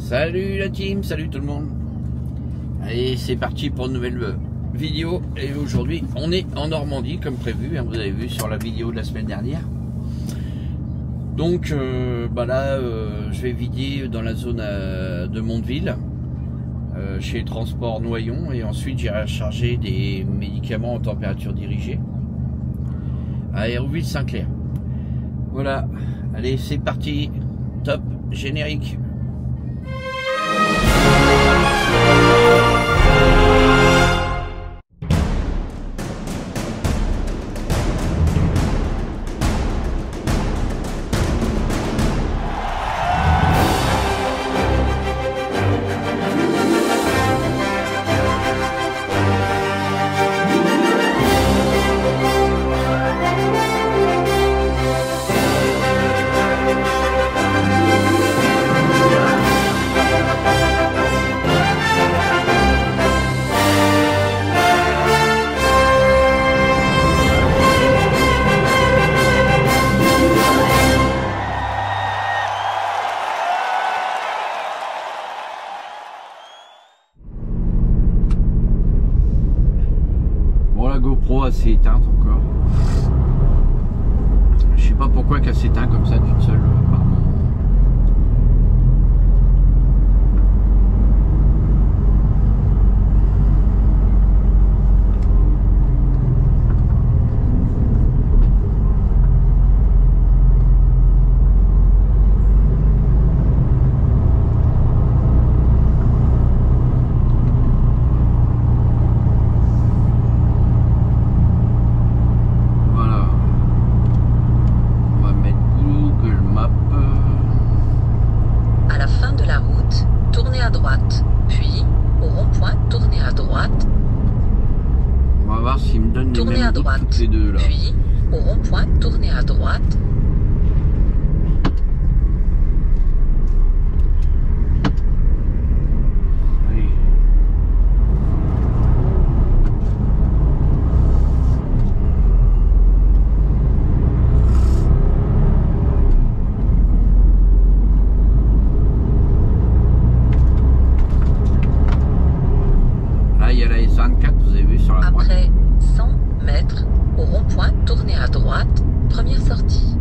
Salut la team, salut tout le monde. Allez, c'est parti pour une nouvelle vidéo. Et aujourd'hui, on est en Normandie comme prévu, hein, vous avez vu sur la vidéo de la semaine dernière. Donc là, je vais vider dans la zone de Mondeville, chez Transport Noyon, et ensuite j'irai charger des médicaments en température dirigée à Hérouville-Saint-Clair. Voilà, allez, c'est parti, top, générique. GoPro assez éteinte encore. Je sais pas pourquoi qu'elle s'éteint comme ça toute seule par moment. S'il me donne tournez à droite, toutes les deux, là. Puis au rond-point, tournez à droite. Allez. Là, il y a la S24, vous avez vu sur la droite. Après 100 mètres, au rond-point, tournez à droite, première sortie.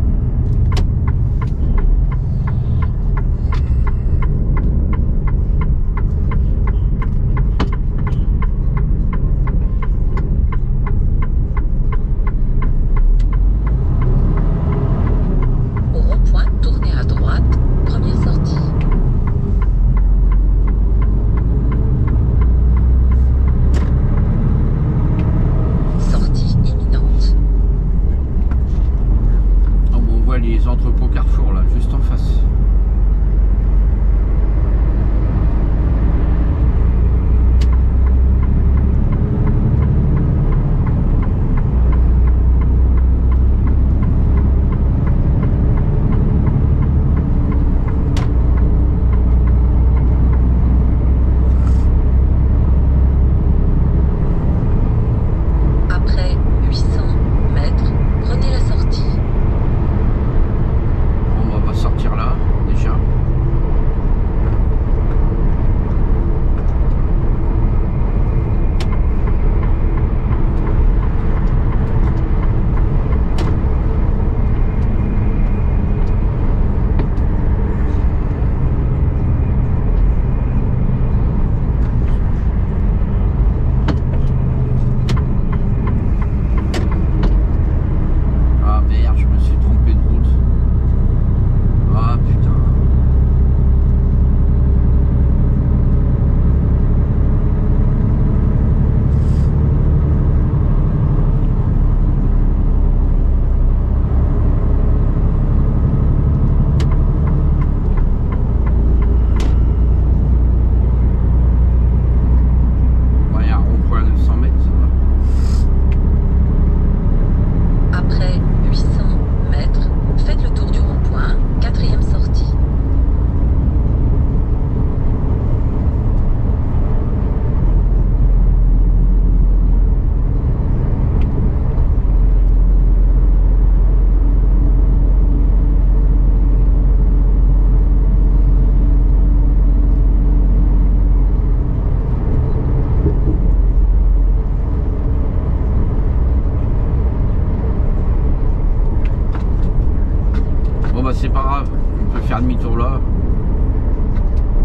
demi-tour-là.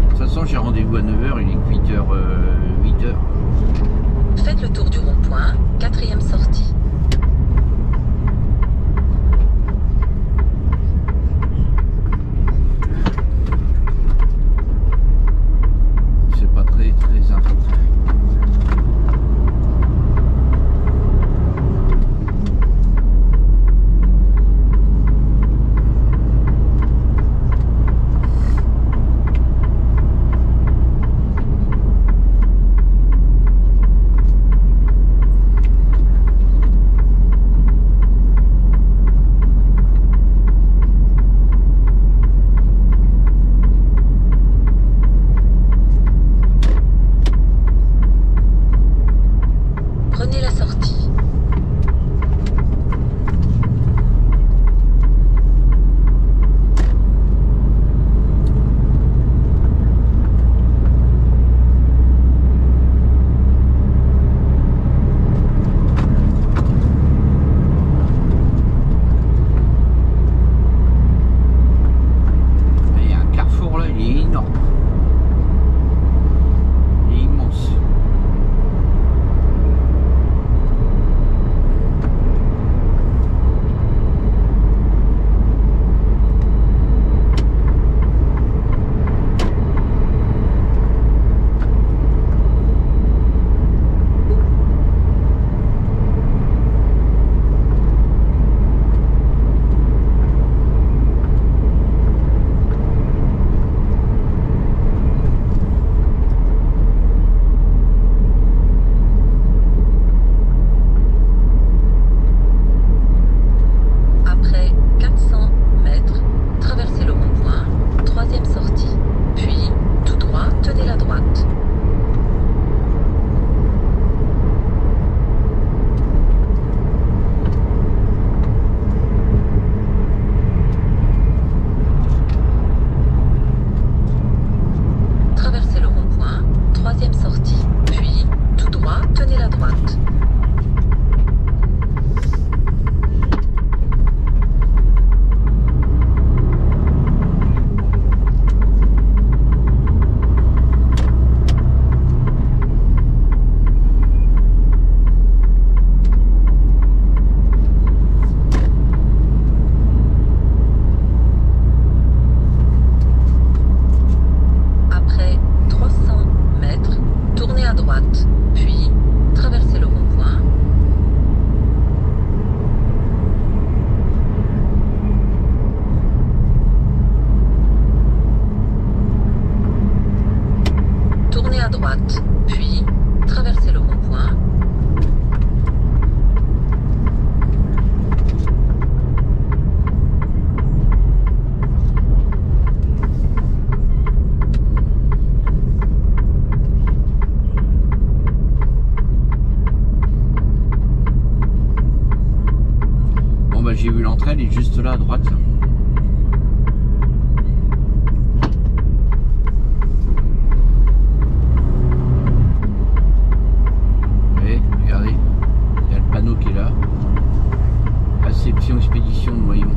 De toute façon, j'ai rendez-vous à 9h, il est que 8h. 8h. Faites le tour du rond-point, 4e sortie. C'est pas très important. Prenez la sortie. Il y a un carrefour là, il est énorme. Il est immense. Après 400 mètres, traversez le rond-point, 3e sortie. Puis, tout droit, tenez la droite. Traversez le rond-point, 3e sortie. Puis, tout droit, tenez la droite. Après 300 mètres, tournez à droite, puis traversez le rond-point. Tournez à droite, puis traversez le rond-point. Bon bah j'ai vu l'entrée, elle est juste là à droite. Et regardez, il y a le panneau qui est là. Réception expédition de Noyon.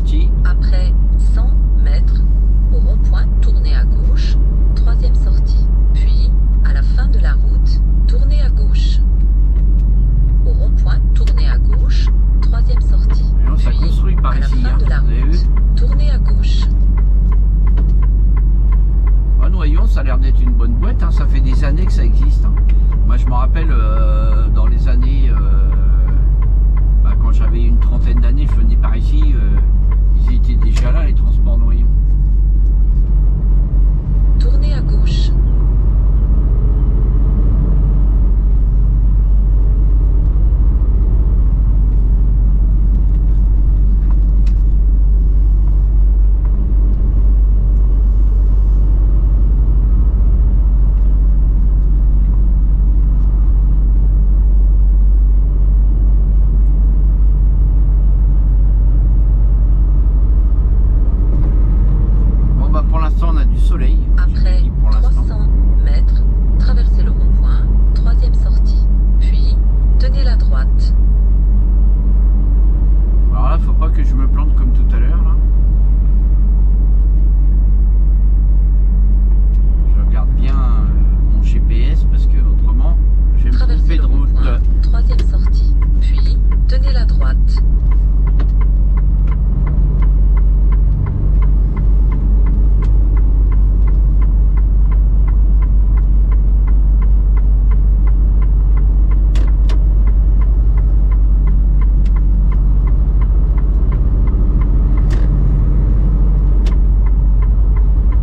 parti. Après 100 mètres, au rond-point, tournez à gauche, troisième sortie. Puis, à la fin de la route, tournez à gauche. Au rond-point, tournez à gauche, troisième sortie. Non, ça Puis, construit par à la ici, fin hein, de la vous avez vu? route, tournez à gauche. Ah, Noyon, ça a l'air d'être une bonne boîte, hein. Ça fait des années que ça existe, hein. Moi, je me rappelle dans les années, quand j'avais une trentaine d'années, je venais par ici, ils étaient déjà là, les transports Noyon. Tournez à gauche. Pour l'instant, on a du soleil. Après Je dis pour l'instant. 300 mètres, traversez le rond-point, troisième sortie. Puis, tenez la droite. Alors là, faut pas que je me plante comme tout à l'heure. Là. Je regarde bien mon GPS parce que autrement, je vais me Traversez tromper de le route. rond-point, troisième sortie. Puis, tenez la droite.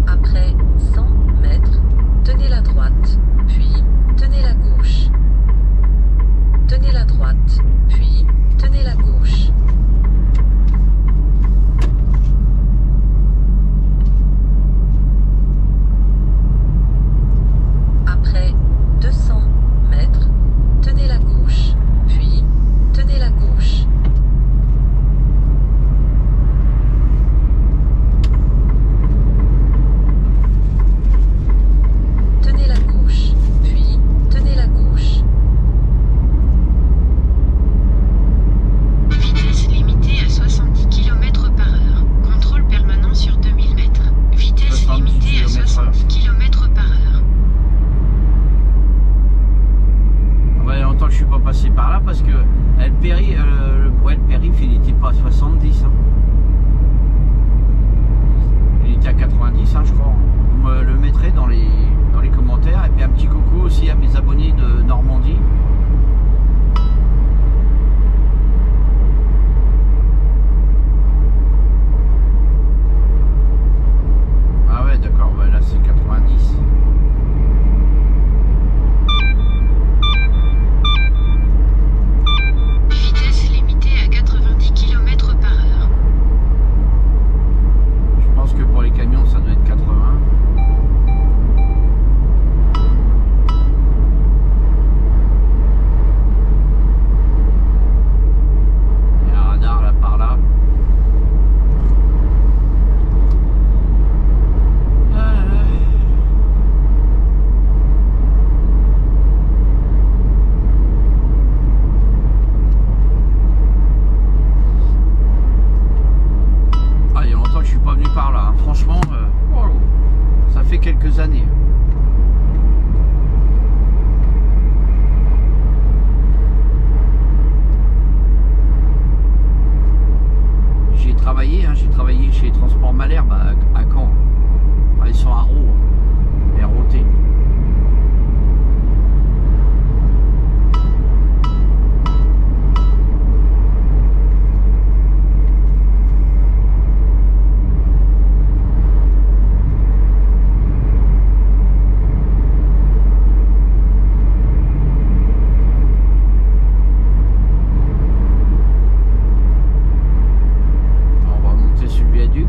Après 100 mètres, tenez la droite, puis tenez la gauche. Tenez la droite, puis tenez la gauche. Après 200 mètres, tenez la gauche, puis tenez la gauche. Tenez la gauche, puis tenez la gauche. Vitesse limitée à 70 km/h. Contrôle permanent sur 2000 mètres. Vitesse 70 limitée à km/h. 60 km/h. Ouais, il y a longtemps que je suis pas passé par là parce que le périph', il n'était pas à 70. Hein. Il était à 90, hein, je crois. Vous me le mettrez dans les commentaires. Et puis un petit coucou aussi à mes abonnés de Normandie. Ah ouais, d'accord, ouais, là c'est 90. Vitesse limitée à 90 km/h. Je pense que pour les camions, ça doit être 80. Il y a un radar là par là. Ah, il y a longtemps que je suis pas venu par là, hein. Franchement, ça fait quelques années. J'ai travaillé, hein, chez les Transports Malherbe à Caen. Enfin, ils sont à Roux, hein, ROT. On va monter sur le viaduc.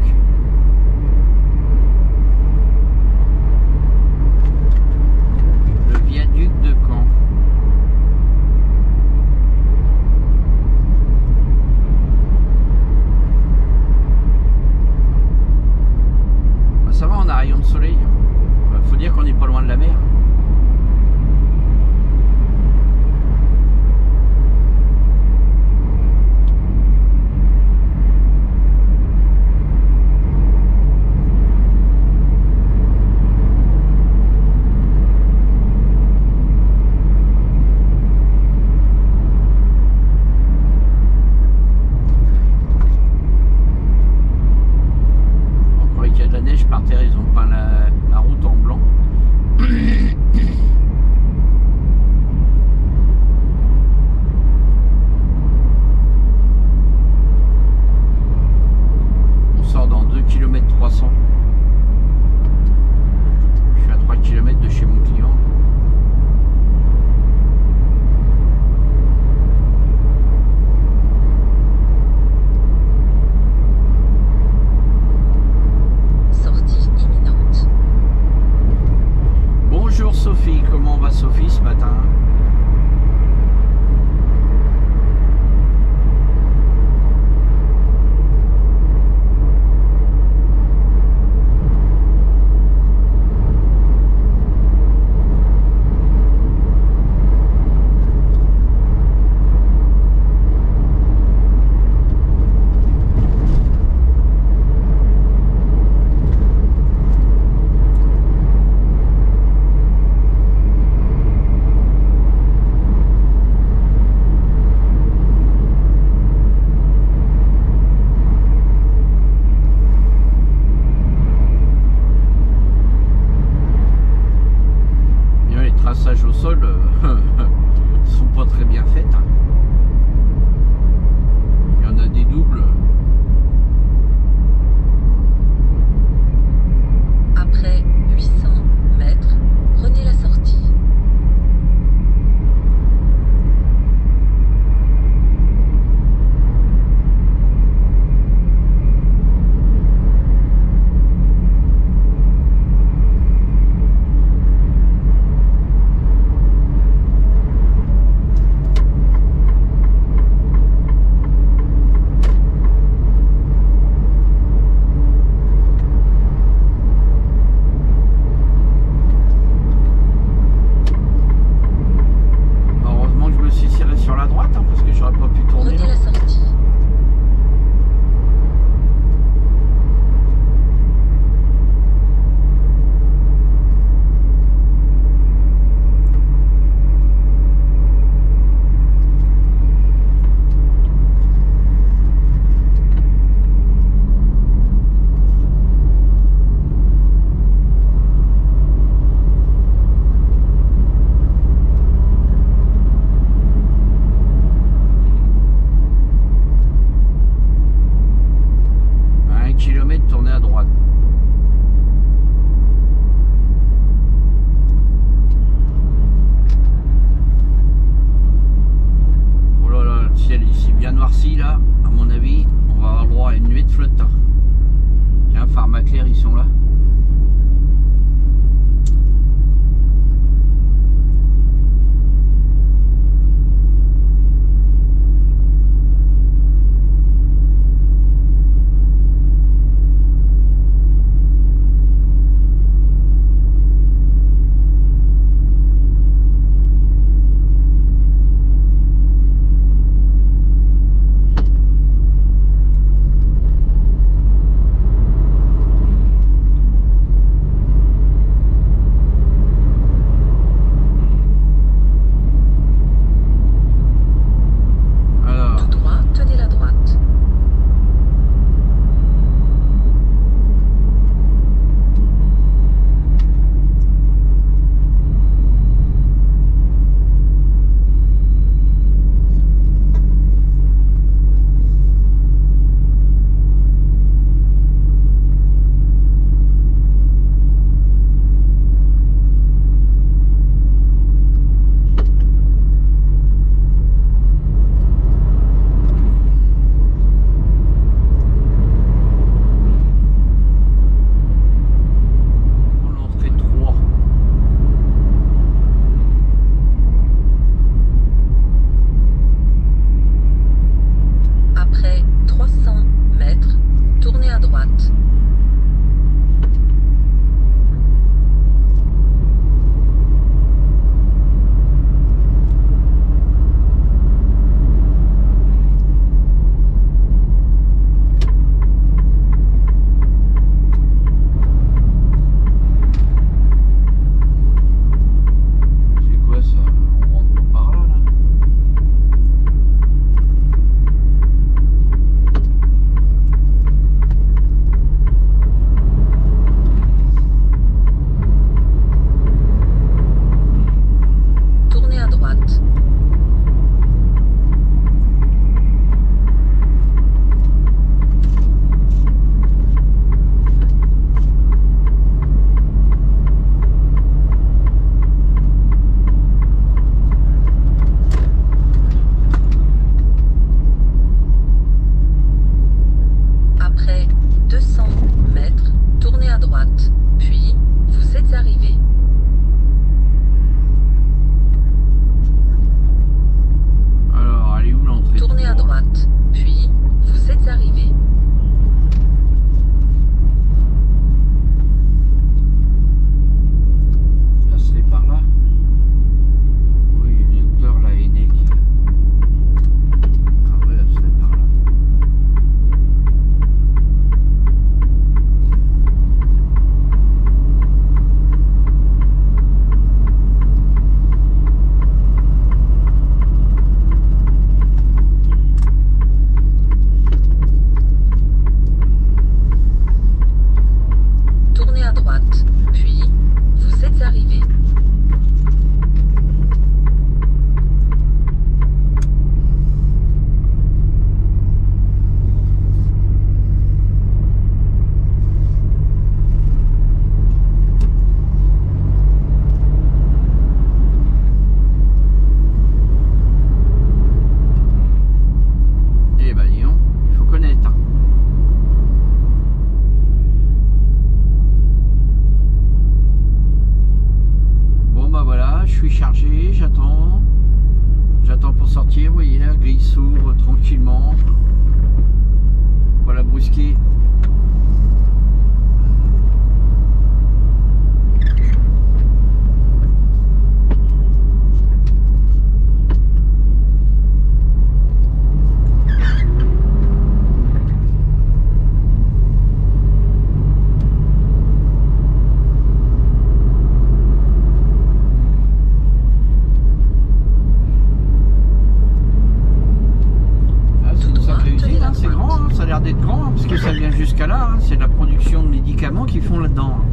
d'être grand, hein, parce que ça vient jusqu'à là. Hein, c'est de la production de médicaments qu'ils font là-dedans. Hein.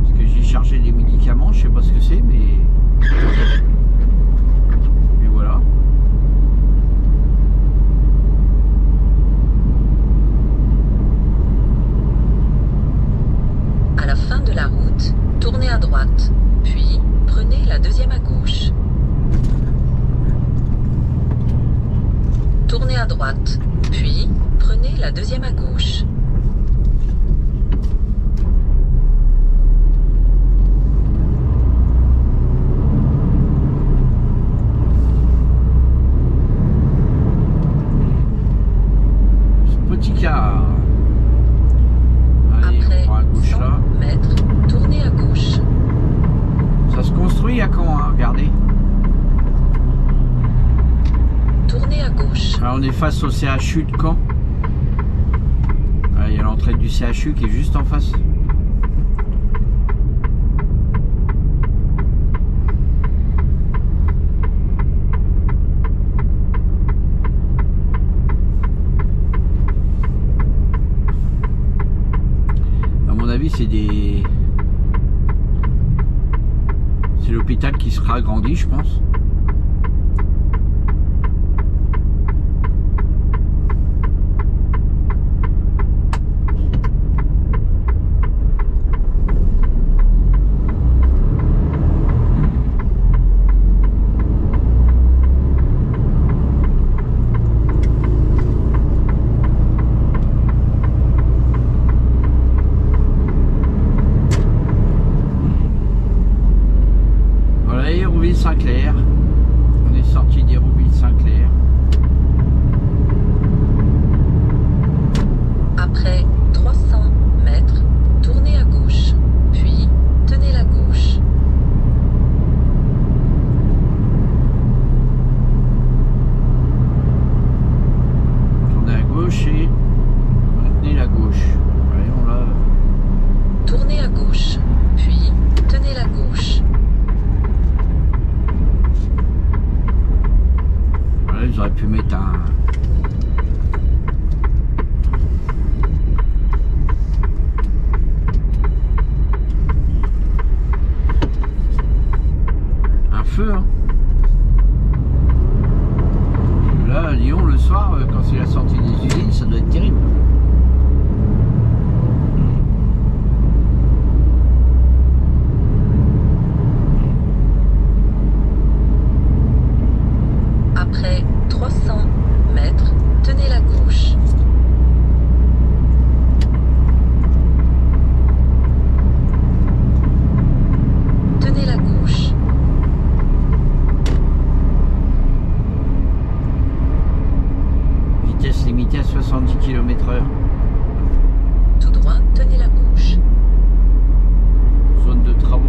Parce que j'ai chargé des médicaments, je sais pas ce que c'est, mais voilà. À la fin de la route, tournez à droite, puis prenez la deuxième à gauche. Tournez à droite, puis prenez la deuxième à gauche. Petit car. Allez, Après on prend à gauche 100 là. mètres, tournez à gauche. Ça se construit à Caen, hein, regardez. Tournez à gauche. Alors on est face au CHU de Caen. Il y a l'entrée du CHU qui est juste en face. À mon avis, c'est l'hôpital qui sera agrandi, je pense. Saint-Clair. On est sorti d'Hérouville-Saint-Clair. Après 300 mètres, tournez à gauche, puis tenez la gauche. Tournez à gauche et maintenez la gauche. Voyons là. Tournez à gauche, puis tenez la gauche. Ils auraient pu mettre un feu. Hein. Là, à Lyon, le soir, quand c'est la sortie des usines, ça doit être terrible. Après 300 mètres, tenez la gauche. Tenez la gauche. Vitesse limitée à 70 km/h. Tout droit, tenez la gauche. Zone de travaux.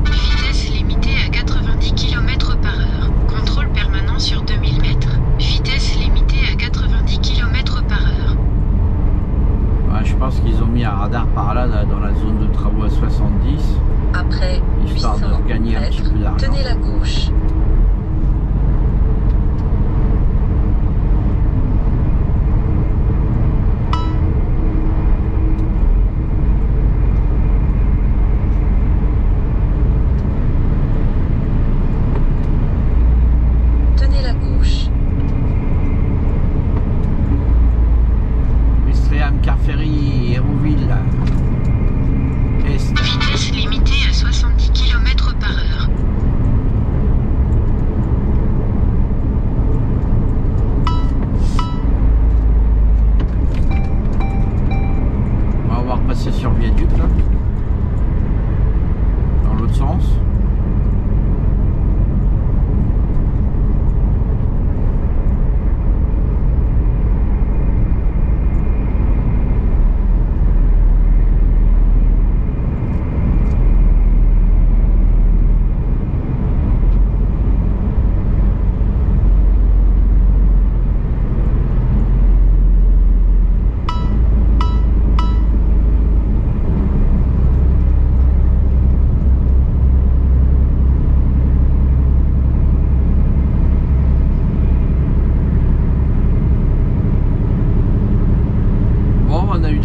Vitesse limitée à 90 km/h. Contrôle permanent sur 2000 mètres. Vitesse limitée à 90 km/h. Ouais, je pense qu'ils ont mis un radar par là, dans la zone de travaux à 70. Après Histoire 800 de gagner un petit mètres, peu d'argent. tenez la gauche.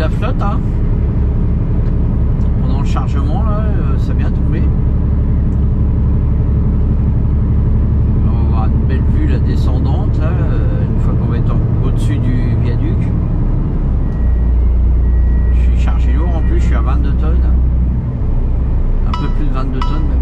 la flotte, hein. Pendant le chargement, là, ça a bien tombé. On va avoir une belle vue, la descendante, là, une fois qu'on va être au-dessus du viaduc. Je suis chargé lourd en plus, je suis à 22 tonnes. Un peu plus de 22 tonnes même.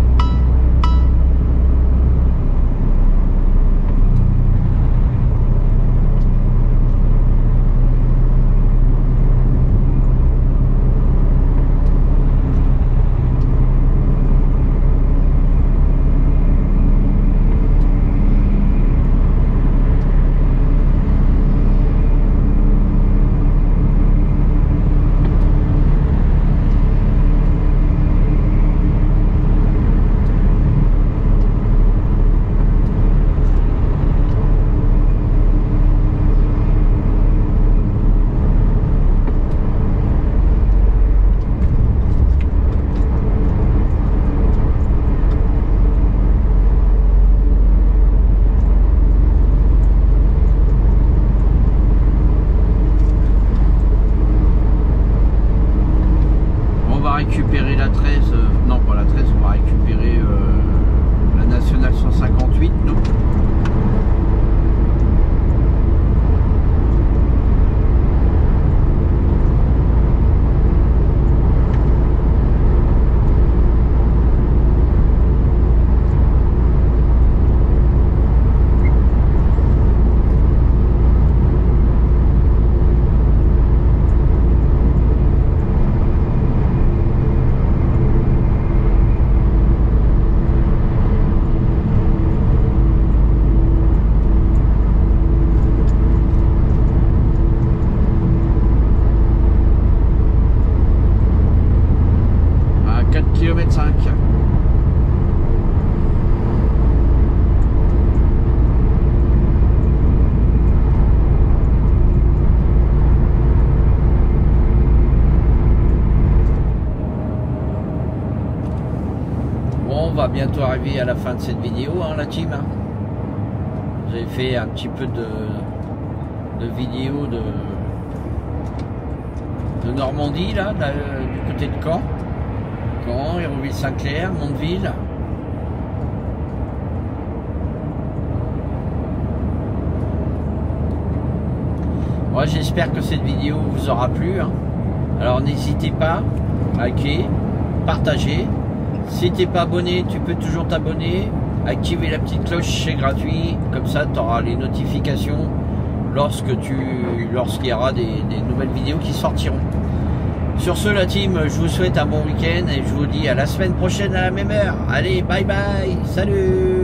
Récupérer la 13, non pas la 13, on va récupérer la nationale 158 nous. On va bientôt arriver à la fin de cette vidéo, hein, la team. J'ai fait un petit peu de vidéos de Normandie, là, du côté de Caen. Caen, Hérouville-Saint-Clair, Mondeville. Moi, j'espère que cette vidéo vous aura plu. Hein. Alors n'hésitez pas à liker, partager. Si t'es pas abonné, tu peux toujours t'abonner, activer la petite cloche, c'est gratuit, comme ça tu auras les notifications lorsqu'il y aura des nouvelles vidéos qui sortiront. Sur ce, la team, je vous souhaite un bon week-end et je vous dis à la semaine prochaine à la même heure. Allez, bye bye, salut!